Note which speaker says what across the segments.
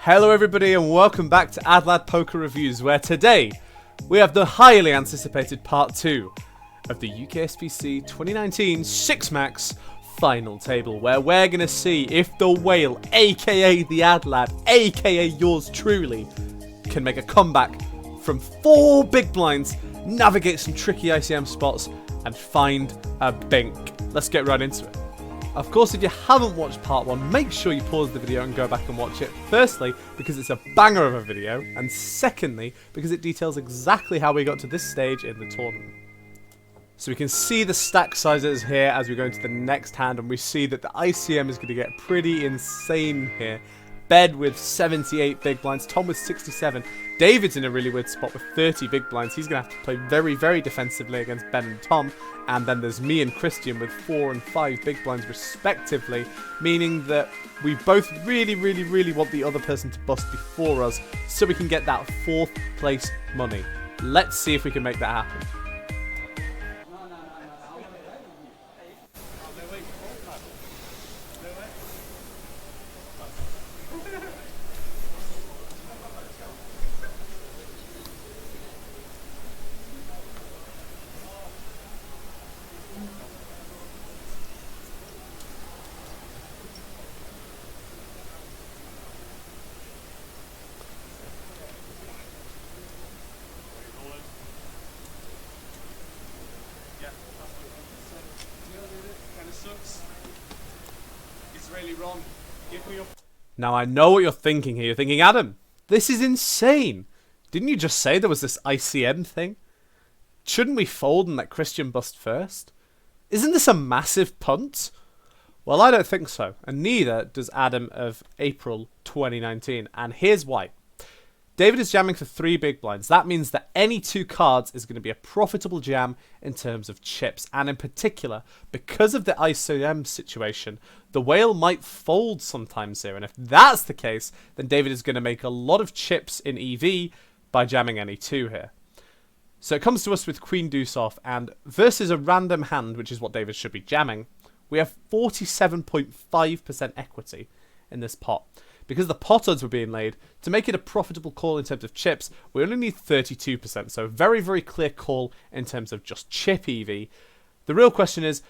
Speaker 1: Hello everybody and welcome back to Adlad Poker Reviews, where today we have the highly anticipated part 2 of the UKSPC 2019 Six Max final table, where we're going to see if the whale, aka the Adlad, aka yours truly, can make a comeback from 4 big blinds, navigate some tricky ICM spots and find a bink. Let's get right into it. Of course, if you haven't watched part 1, make sure you pause the video and go back and watch it. Firstly, because it's a banger of a video, and secondly, because it details exactly how we got to this stage in the tournament. So we can see the stack sizes here as we go into the next hand, and we see that the ICM is going to get pretty insane here. Bed with 78 big blinds, Tom with 67. David's in a really weird spot with 30 big blinds. He's going to have to play very, very defensively against Ben and Tom. And then there's me and Christian with 4 and 5 big blinds respectively, meaning that we both really want the other person to bust before us so we can get that 4th place money. Let's see if we can make that happen. Now I know what you're thinking here. You're thinking, Adam, this is insane. Didn't you just say there was this ICM thing? Shouldn't we fold and let Christian bust first? Isn't this a massive punt? Well, I don't think so, and neither does Adam of April 2019, and here's why. David is jamming for 3 big blinds. That means that any 2 cards is going to be a profitable jam in terms of chips. And in particular, because of the ICM situation, the whale might fold sometimes here. And if that's the case, then David is going to make a lot of chips in EV by jamming any 2 here. So it comes to us with Queen Deuce off, and versus a random hand, which is what David should be jamming, we have 47.5% equity in this pot. Because the pot odds were being laid, to make it a profitable call in terms of chips, we only need 32%. So very clear call in terms of just chip EV. The real question is,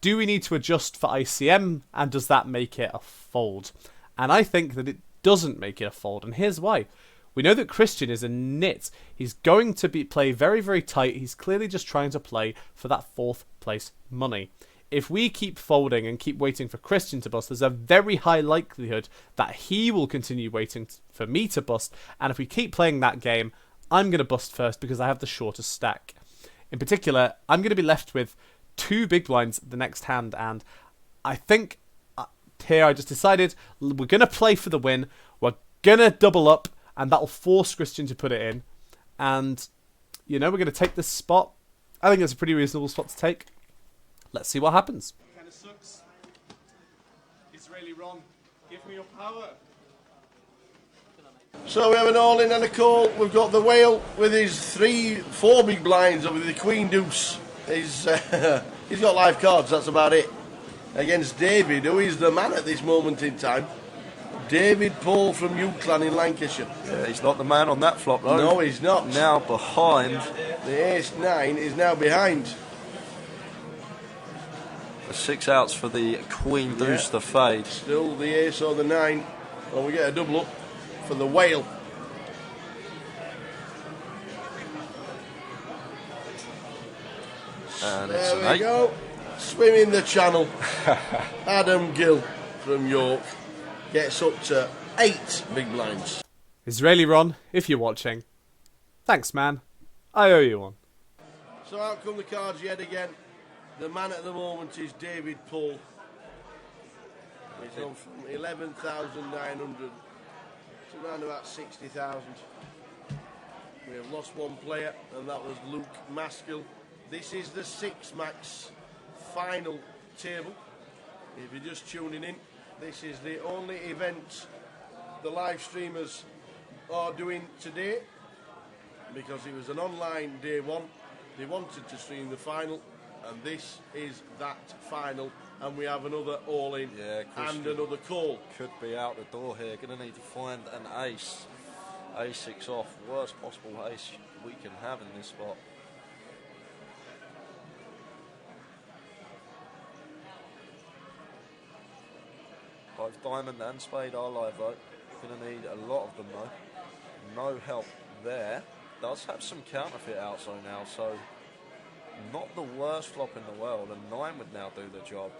Speaker 1: do we need to adjust for ICM, and does that make it a fold? And I think that it doesn't make it a fold, and here's why. We know that Christian is a nit. He's going to play very tight. He's clearly just trying to play for that 4th place money. If we keep folding and keep waiting for Christian to bust, there's a very high likelihood that he will continue waiting for me to bust. And if we keep playing that game, I'm going to bust first because I have the shortest stack. In particular, I'm going to be left with 2 big blinds the next hand. And I think here I just decided we're going to play for the win. We're going to double up, and that'll force Christian to put it in. And, you know, we're going to take this spot. I think it's a pretty reasonable spot to take. Let's see what happens. Kind of sucks. It's really wrong. Give me your power.
Speaker 2: So we have an all-in and a call. We've got the whale with his 4 big blinds with the Queen Deuce. He's got live cards, that's about it. Against David, who is the man at this moment in time. David Paul from UClan in Lancashire.
Speaker 3: Yeah, he's not the man on that flop though.
Speaker 2: No, he's not.
Speaker 3: Now behind.
Speaker 2: The ace-9 is now behind.
Speaker 3: 6 outs for the Queen Deuce, the fade.
Speaker 2: Still the ace or the 9. Well, we get a double up for the whale.
Speaker 3: And it's
Speaker 2: there
Speaker 3: an
Speaker 2: we
Speaker 3: 8.
Speaker 2: go. Swimming the channel. Adam Gill from York gets up to 8 big blinds.
Speaker 1: Israeli Ron, if you're watching, thanks man. I owe you one.
Speaker 2: So out come the cards yet again. The man at the moment is David Paul. He's on from 11,900 to around about 60,000. We have lost 1 player, and that was Luke Maskell. This is the Six Max final table. If you're just tuning in, this is the only event the live streamers are doing today, because it was an online day 1. They wanted to stream the final, and this is that final and we have another all-in
Speaker 3: Yeah,
Speaker 2: and another call.
Speaker 3: could be out the door here. Going to need to find an ace. A6 off. Worst possible ace we can have in this spot. Both diamond and spade are live though. Going to need a lot of them though. No help there. Does have some counterfeit outs though now, so not the worst flop in the world. A 9 would now do the job.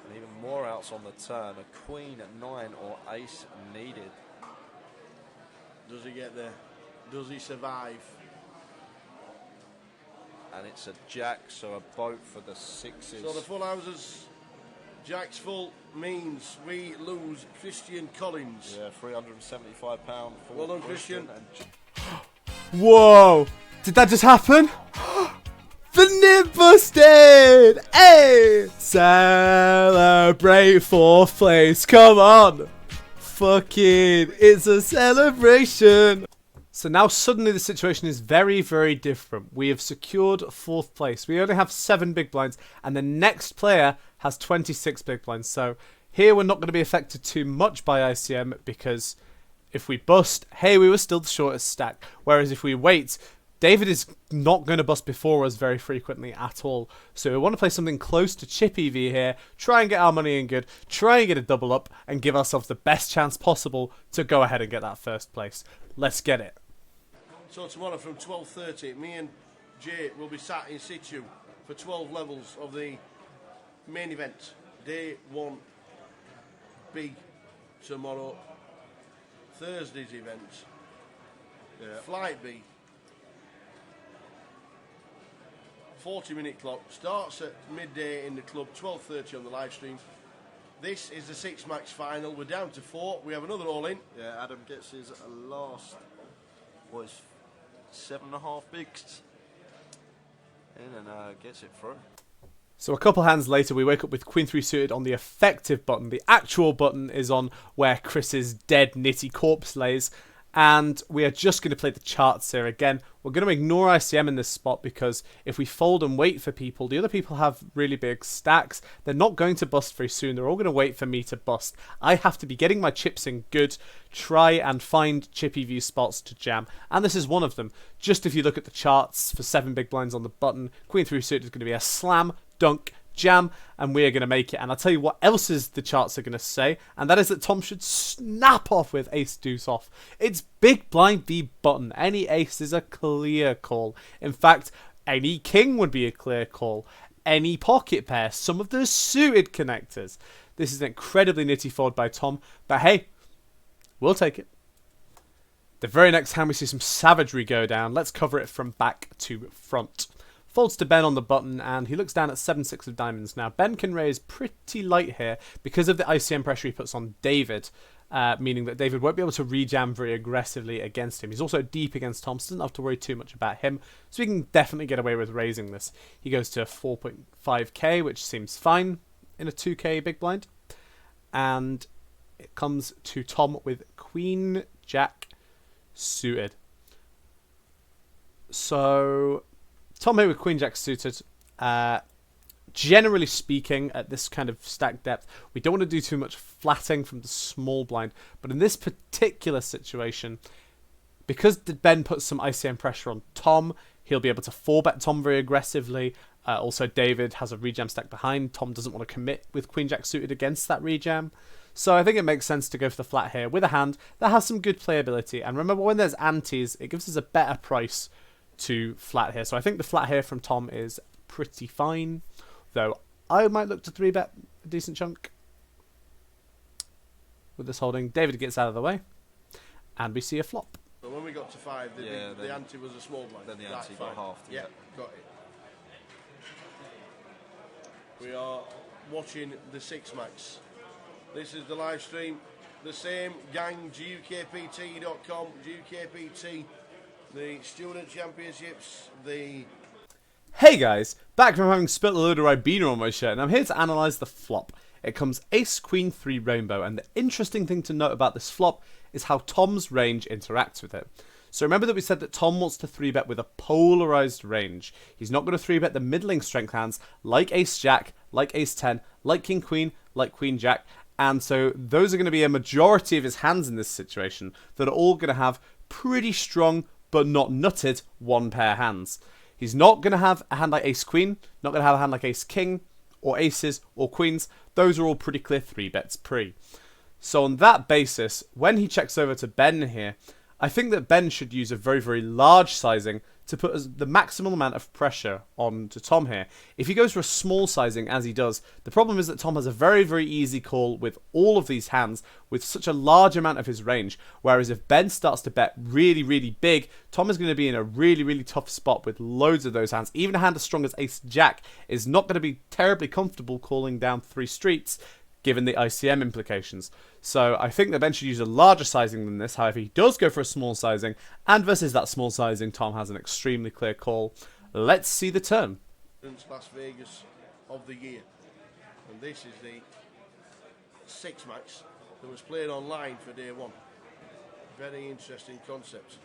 Speaker 3: And even more outs on the turn. A queen at 9 or ace needed.
Speaker 2: Does he get there? Does he survive?
Speaker 3: And it's a jack, so a boat for the sixes.
Speaker 2: So the full houses, Jack's full means we lose Christian Collins.
Speaker 3: Yeah, £375 for
Speaker 2: Well done, Christian.
Speaker 1: Whoa! Did that just happen? The nib busted! Hey! Celebrate 4th place, come on! Fucking, it's a celebration! So now suddenly the situation is very, very different. We have secured 4th place. We only have 7 big blinds, and the next player has 26 big blinds. So here we're not going to be affected too much by ICM, because if we bust, hey, we were still the shortest stack. Whereas if we wait, David is not going to bust before us very frequently at all. So we want to play something close to chip EV here, try and get our money in good, try and get a double up, and give ourselves the best chance possible to go ahead and get that 1st place. Let's get it.
Speaker 2: So tomorrow from 12:30, me and Jay will be sat in situ for 12 levels of the main event, day 1B tomorrow. Thursday's event, flight B. 40-minute clock, starts at midday in the club, 12:30 on the live stream. This is the 6-match final. We're down to 4. We have another all-in.
Speaker 3: Yeah, Adam gets his last, what is 7.5 bigs in and gets it through.
Speaker 1: So a couple hands later, we wake up with Queen 3 suited on the effective button. The actual button is on where Chris's dead nitty corpse lays. And we are just going to play the charts here again. We're going to ignore ICM in this spot because if we fold and wait for people, the other people have really big stacks. They're not going to bust very soon. They're all going to wait for me to bust. I have to be getting my chips in good, try and find chippy view spots to jam. And this is one of them. Just if you look at the charts for 7 big blinds on the button, Queen 3 suited is going to be a slam, dunk, jam, and we are going to make it. And I'll tell you what else is the charts are going to say, and that is that Tom should snap off with ace deuce off. It's big blind v button. Any ace is a clear call. In fact, any king would be a clear call. Any pocket pair, some of the suited connectors. This is an incredibly nitty fold by Tom, but hey, we'll take it. The very next hand we see some savagery go down. Let's cover it from back to front. Folds to Ben on the button, and he looks down at 7-6 of diamonds. Now, Ben can raise pretty light here because of the ICM pressure he puts on David, meaning that David won't be able to rejam very aggressively against him. He's also deep against Tom, so doesn't have to worry too much about him, so he can definitely get away with raising this. He goes to 4.5k, which seems fine in a 2k big blind, and it comes to Tom with Queen Jack suited. So Tom here with Queen Jack suited. Generally speaking, at this kind of stack depth, we don't want to do too much flatting from the small blind. But in this particular situation, because Ben puts some ICM pressure on Tom, he'll be able to 4-bet Tom very aggressively. Also, David has a rejam stack behind. Tom doesn't want to commit with Queen Jack suited against that rejam. So I think it makes sense to go for the flat here with a hand that has some good playability. And remember, when there's antes, it gives us a better price to flat here. So I think the flat here from Tom is pretty fine, though I might look to 3-bet a decent chunk with this holding. David gets out of the way, and we see a flop.
Speaker 2: So when we got to 5, the ante was a small blind.
Speaker 3: Then the ante got halved.
Speaker 2: Yeah, got it. We are watching the 6-max. This is the live stream. The same gang, UKPT.com, UKPT, the Student Championships, the...
Speaker 1: Hey guys, back from having spilt a load of Ribena on my shirt, and I'm here to analyse the flop. It comes Ace, Queen, 3 Rainbow, and the interesting thing to note about this flop is how Tom's range interacts with it. So remember that we said that Tom wants to 3-bet with a polarized range. He's not going to 3-bet the middling strength hands like Ace-Jack, like Ace-10, like King-Queen, like Queen-Jack. And so those are going to be a majority of his hands in this situation that are all going to have pretty strong but not nutted one-pair hands. He's not going to have a hand like Ace-Queen, not going to have a hand like Ace-King, or Aces, or Queens. Those are all pretty clear 3-bets pre. So on that basis, when he checks over to Ben here, I think that Ben should use a very, very large sizing to put the maximum amount of pressure on to Tom here. If he goes for a small sizing, as he does, the problem is that Tom has a very, very easy call with all of these hands with such a large amount of his range, whereas if Ben starts to bet really, really big, Tom is going to be in a really, really tough spot with loads of those hands. Even a hand as strong as Ace-Jack is not going to be terribly comfortable calling down 3 streets, given the ICM implications. So I think that Ben should use a larger sizing than this. However, he does go for a small sizing, and versus that small sizing, Tom has an extremely clear call. Let's see the turn.
Speaker 2: Las Vegas of the year, and this is the 6 max that was played online for day 1. Very interesting concept,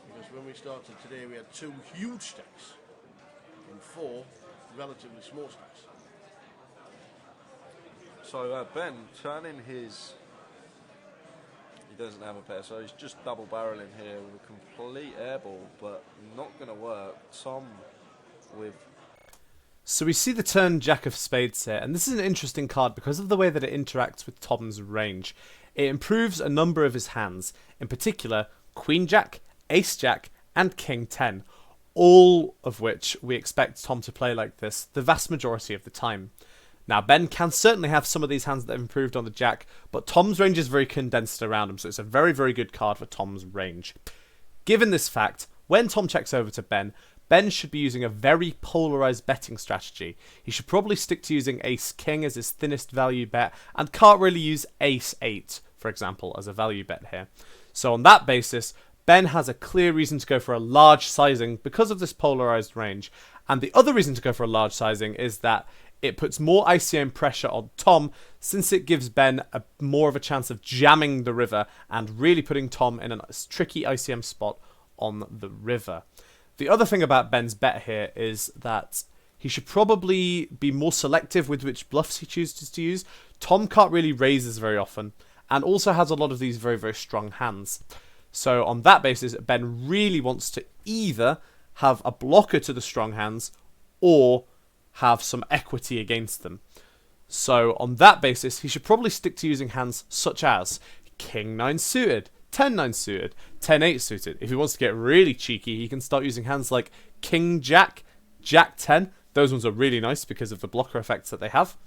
Speaker 2: because when we started today we had 2 huge stacks and 4 relatively small stacks.
Speaker 3: So Ben turning his, he doesn't have a pair, so he's just double barreling here with a complete airball, but not going to work. Tom with...
Speaker 1: So we see the turn Jack of Spades here, and this is an interesting card because of the way that it interacts with Tom's range. It improves a number of his hands, in particular Queen Jack, Ace Jack, and King 10, all of which we expect Tom to play like this the vast majority of the time. Now, Ben can certainly have some of these hands that have improved on the Jack, but Tom's range is very condensed around him, so it's a very, very good card for Tom's range. Given this fact, when Tom checks over to Ben, Ben should be using a very polarized betting strategy. He should probably stick to using Ace-King as his thinnest value bet, and can't really use Ace-8, for example, as a value bet here. So on that basis, Ben has a clear reason to go for a large sizing because of this polarized range. And the other reason to go for a large sizing is that it puts more ICM pressure on Tom, since it gives Ben more of a chance of jamming the river and really putting Tom in a tricky ICM spot on the river. The other thing about Ben's bet here is that he should probably be more selective with which bluffs he chooses to use. Tom can't really raises very often, and also has a lot of these very, very strong hands. So on that basis, Ben really wants to either have a blocker to the strong hands, or have some equity against them. So on that basis, he should probably stick to using hands such as King 9 suited, 10 9 suited, 10 8 suited. If he wants to get really cheeky, he can start using hands like King Jack, Jack 10. Those ones are really nice because of the blocker effects that they have.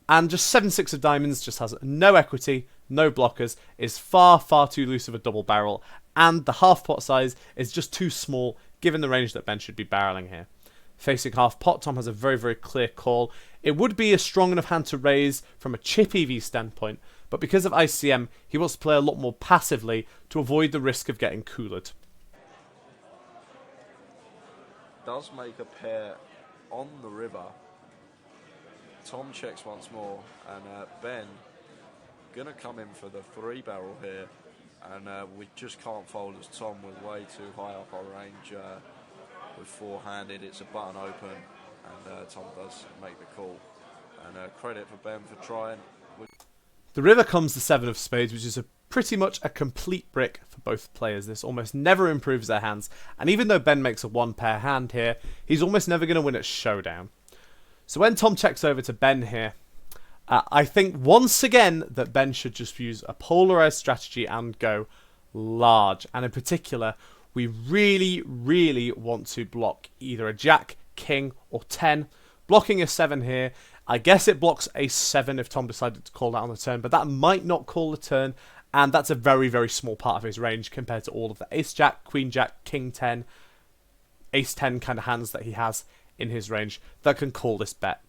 Speaker 1: And just 7 6 of diamonds just has no equity, no blockers, is far, far too loose of a double barrel, and the half pot size is just too small given the range that Ben should be barreling here. Facing half pot, Tom has a very, very clear call. It would be a strong enough hand to raise from a chip EV standpoint, but because of ICM, he wants to play a lot more passively to avoid the risk of getting coolered.
Speaker 3: Does make a pair on the river. Tom checks once more, and Ben gonna come in for the 3-barrel here, and we just can't fold as Tom was way too high up our range. With 4-handed, it's a button open, and Tom does make the call. And credit for Ben for trying.
Speaker 1: The river comes the 7 of spades, which is pretty much a complete brick for both players. This almost never improves their hands, and even though Ben makes a 1-pair hand here, he's almost never going to win at showdown. So when Tom checks over to Ben here, I think once again that Ben should just use a polarized strategy and go large. And in particular, we really, really want to block either a Jack, King, or 10. Blocking a 7 here, I guess it blocks a 7 if Tom decided to call that on the turn, but that might not call the turn, and that's a very, very small part of his range compared to all of the Ace Jack, Queen Jack, King 10, Ace 10 kind of hands that he has in his range that can call this bet.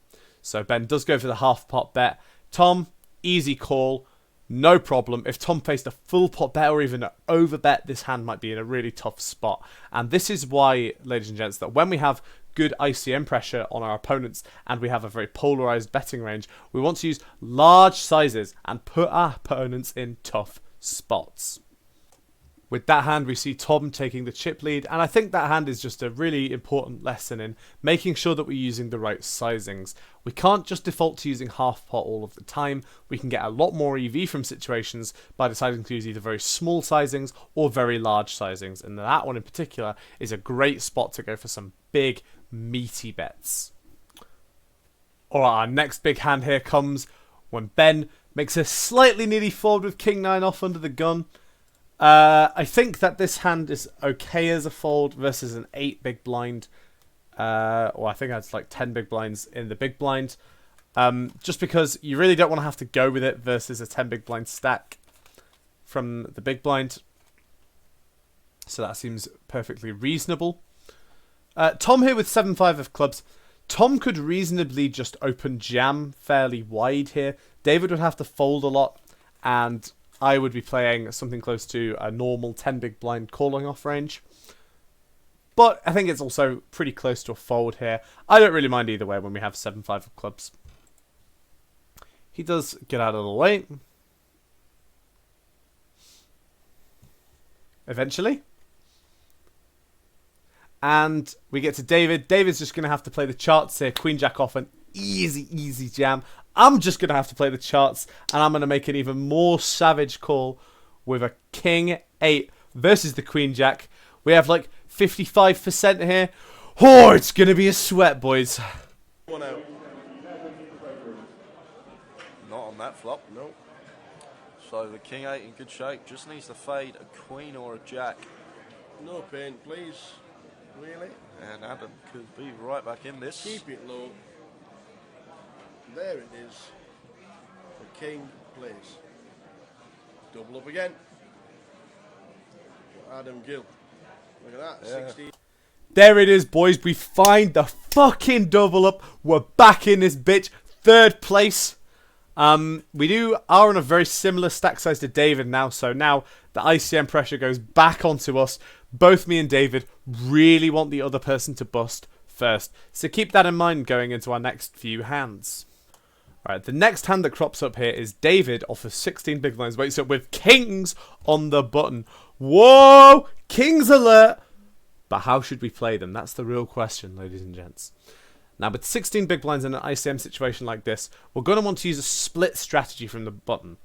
Speaker 1: So Ben does go for the half pot bet. Tom, easy call. No problem. If Tom faced a full pot bet or even an over bet, this hand might be in a really tough spot. And this is why, ladies and gents, that when we have good ICM pressure on our opponents and we have a very polarized betting range, we want to use large sizes and put our opponents in tough spots. With that hand, we see Tom taking the chip lead, and I think that hand is just a really important lesson in making sure that we're using the right sizings. We can't just default to using half pot all of the time. We can get a lot more EV from situations by deciding to use either very small sizings or very large sizings, and that one in particular is a great spot to go for some big, meaty bets. Alright, our next big hand here comes when Ben makes a slightly needy fold with King 9 off under the gun. I think that this hand is okay as a fold versus an 8 big blind. Or I think that's like 10 big blinds in the big blind. Just because you really don't want to have to go with it versus a 10 big blind stack from the big blind. So that seems perfectly reasonable. Tom here with 7-5 of clubs. Tom could reasonably just open jam fairly wide here. David would have to fold a lot, and I would be playing something close to a normal 10 big blind calling off range. But I think it's also pretty close to a fold here. I don't really mind either way when we have 7-5 of clubs. He does get out of the way. Eventually. And we get to David. David's just going to have to play the charts here. Queen Jack off, an easy, easy jam. I'm just going to have to play the charts, and I'm going to make an even more savage call with a King 8 versus the Queen Jack. We have like 55% here. Oh, it's going to be a sweat, boys.
Speaker 2: One out.
Speaker 3: Not on that flop.
Speaker 2: No.
Speaker 3: So the King 8 in good shape. Just needs to fade a Queen or a Jack.
Speaker 2: No pain, please. Really?
Speaker 3: And Adam could be right back in this.
Speaker 2: Keep it low. There it is. The King plays. Double up again. Adam Gill. Look at that.
Speaker 3: Yeah.
Speaker 2: 16.
Speaker 1: There it is, boys. We find the fucking double up. We're back in this bitch. Third place. We are on a very similar stack size to David now. So now the ICM pressure goes back onto us. Both me and David really want the other person to bust first. So keep that in mind going into our next few hands. Alright, the next hand that crops up here is David off of 16 big blinds. Wakes up with kings on the button. Whoa! Kings alert! But how should we play them? That's the real question, ladies and gents. Now, with 16 big blinds in an ICM situation like this, we're going to want to use a split strategy from the button.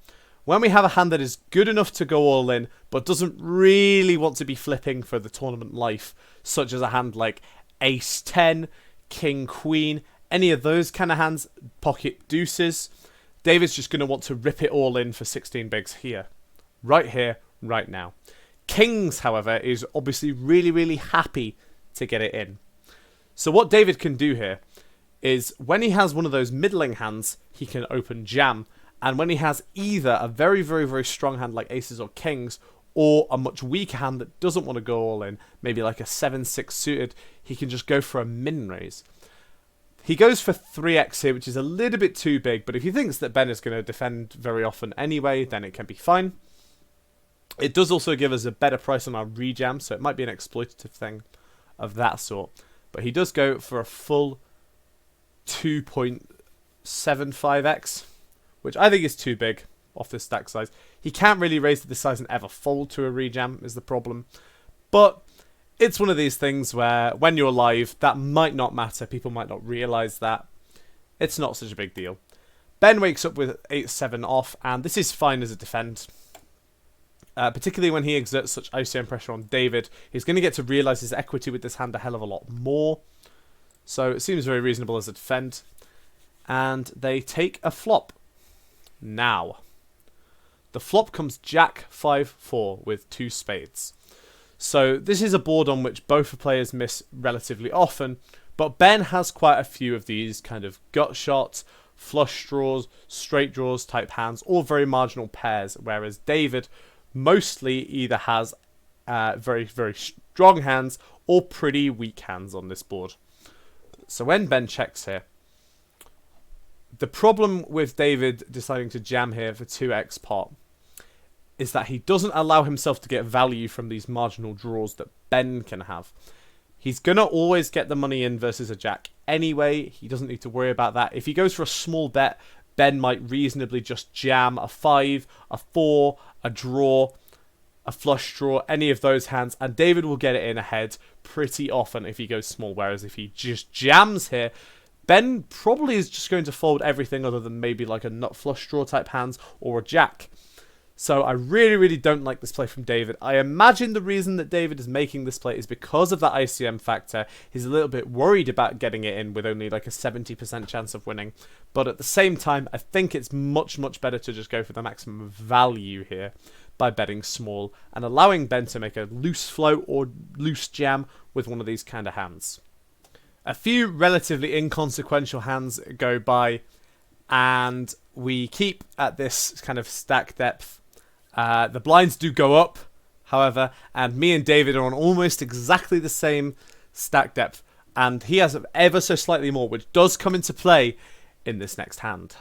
Speaker 1: When we have a hand that is good enough to go all in, but doesn't really want to be flipping for the tournament life, such as a hand like Ace 10, King Queen, any of those kind of hands, pocket deuces, David's just going to want to rip it all in for 16 bigs here, right now. Kings, however, is obviously really, really happy to get it in. So what David can do here is when he has one of those middling hands, he can open jam. And when he has either a very, very, very strong hand like aces or kings, or a much weaker hand that doesn't want to go all in, maybe like a 7-6 suited, he can just go for a min raise. He goes for 3x here, which is a little bit too big, but if he thinks that Ben is going to defend very often anyway, then it can be fine. It does also give us a better price on our rejam, so it might be an exploitative thing of that sort. But he does go for a full 2.75x, which I think is too big off this stack size. He can't really raise to this size and ever fold to a rejam is the problem. But it's one of these things where when you're live, that might not matter. People might not realise that. It's not such a big deal. Ben wakes up with 8-7 off, and this is fine as a defend. Particularly when he exerts such ICM pressure on David. He's going to get to realise his equity with this hand a hell of a lot more. So it seems very reasonable as a defend. And they take a flop. Now, the flop comes Jack 5-4 with 2 spades. So this is a board on which both players miss relatively often, but Ben has quite a few of these kind of gut shots, flush draws, straight draws type hands, all very marginal pairs, whereas David mostly either has very, very strong hands or pretty weak hands on this board. So when Ben checks here, the problem with David deciding to jam here for 2x pot is that he doesn't allow himself to get value from these marginal draws that Ben can have. He's going to always get the money in versus a jack anyway. He doesn't need to worry about that. If he goes for a small bet, Ben might reasonably just jam a 5, a 4, a draw, a flush draw, any of those hands, and David will get it in ahead pretty often if he goes small, whereas if he just jams here, Ben probably is just going to fold everything other than maybe like a nut flush draw type hands or a jack. So I really, really don't like this play from David. I imagine the reason that David is making this play is because of that ICM factor. He's a little bit worried about getting it in with only like a 70% chance of winning. But at the same time, I think it's much, much better to just go for the maximum value here by betting small and allowing Ben to make a loose float or loose jam with one of these kind of hands. A few relatively inconsequential hands go by, and we keep at this kind of stack depth. The blinds do go up, however, and me and David are on almost exactly the same stack depth, and he has ever so slightly more, which does come into play in this next hand.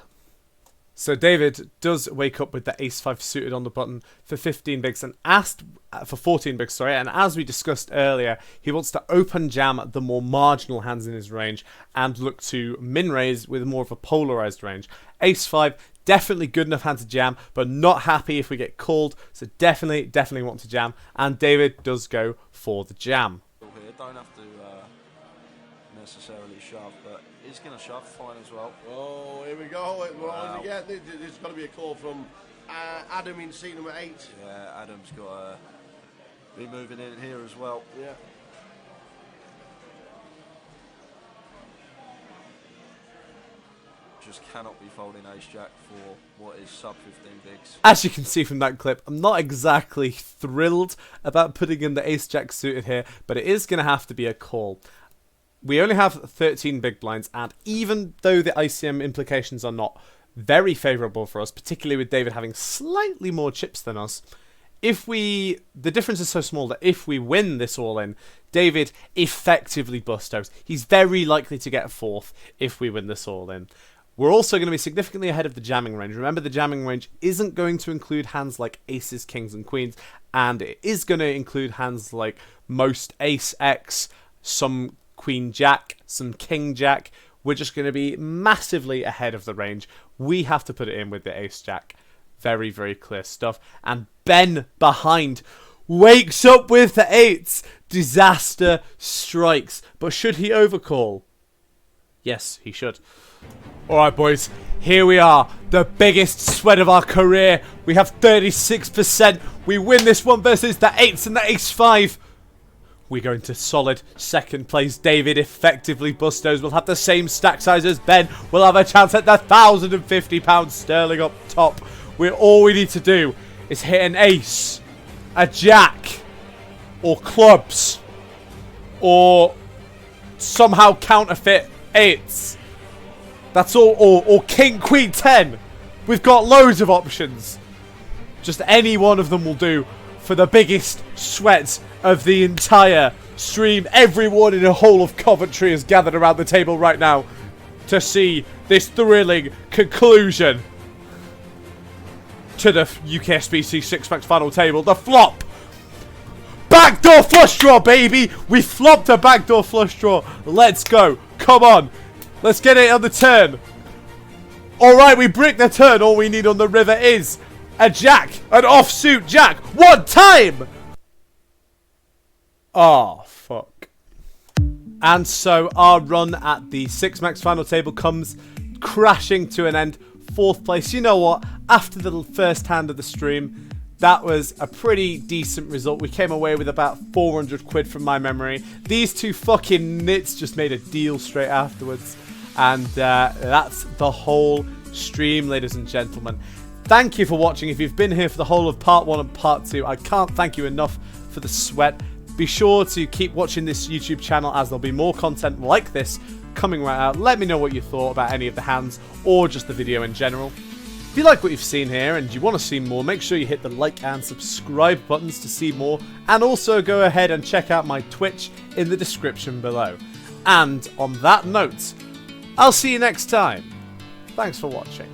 Speaker 1: So David does wake up with the ace-5 suited on the button for 15 bigs and asked for 14 bigs, sorry. And as we discussed earlier, he wants to open jam the more marginal hands in his range and look to min raise with more of a polarized range. Ace-5, definitely good enough hand to jam, but not happy if we get called. So definitely want to jam. And David does go for the jam.
Speaker 3: Here, don't have to necessarily shove, but he's going to shove fine as well.
Speaker 2: Oh, here we go.
Speaker 3: Wow.
Speaker 2: Again, there's got to be a call from Adam in seat number 8.
Speaker 3: Yeah, Adam's got to be moving in here as well.
Speaker 2: Yeah.
Speaker 3: Just cannot be folding ace-jack for what is sub 15 bigs.
Speaker 1: As you can see from that clip, I'm not exactly thrilled about putting in the ace-jack suited here, but it is going to have to be a call. We only have 13 big blinds, and even though the ICM implications are not very favourable for us, particularly with David having slightly more chips than us, the difference is so small that if we win this all-in, David effectively bustos. He's very likely to get fourth if we win this all-in. We're also going to be significantly ahead of the jamming range. Remember, the jamming range isn't going to include hands like aces, kings, and queens, and it is going to include hands like most ace-x, some queen jack, some king jack. We're just going to be massively ahead of the range. We have to put it in with the ace jack. Very, very clear stuff. And Ben behind wakes up with the 8s. Disaster strikes. But should he overcall? Yes, he should. Alright, boys. Here we are. The biggest sweat of our career. We have 36%. We win this one versus the 8s and the ace-5. We go into solid second place. David effectively bustos. We'll have the same stack size as Ben. We'll have a chance at the £1,050 sterling up top. All we need to do is hit an ace, a jack, or clubs, or somehow counterfeit 8s. That's all, or king, queen, 10. We've got loads of options. Just any one of them will do for the biggest sweat of the entire stream. Everyone in the whole of Coventry is gathered around the table right now to see this thrilling conclusion to the UKSPC 6-max final table. The flop! Backdoor flush draw, baby! We flopped a backdoor flush draw. Let's go. Come on. Let's get it on the turn. Alright, we brick the turn. All we need on the river is a jack. An offsuit jack. One time! Oh, fuck. And so our run at the 6-max final table comes crashing to an end. 4th place. You know what? After the first hand of the stream, that was a pretty decent result. We came away with about 400 quid from my memory. These two fucking nits just made a deal straight afterwards. And that's the whole stream, ladies and gentlemen. Thank you for watching. If you've been here for the whole of part 1 and part 2, I can't thank you enough for the sweat. Be sure to keep watching this YouTube channel as there'll be more content like this coming right out. Let me know what you thought about any of the hands or just the video in general. If you like what you've seen here and you want to see more, make sure you hit the like and subscribe buttons to see more, and also go ahead and check out my Twitch in the description below. And on that note, I'll see you next time. Thanks for watching.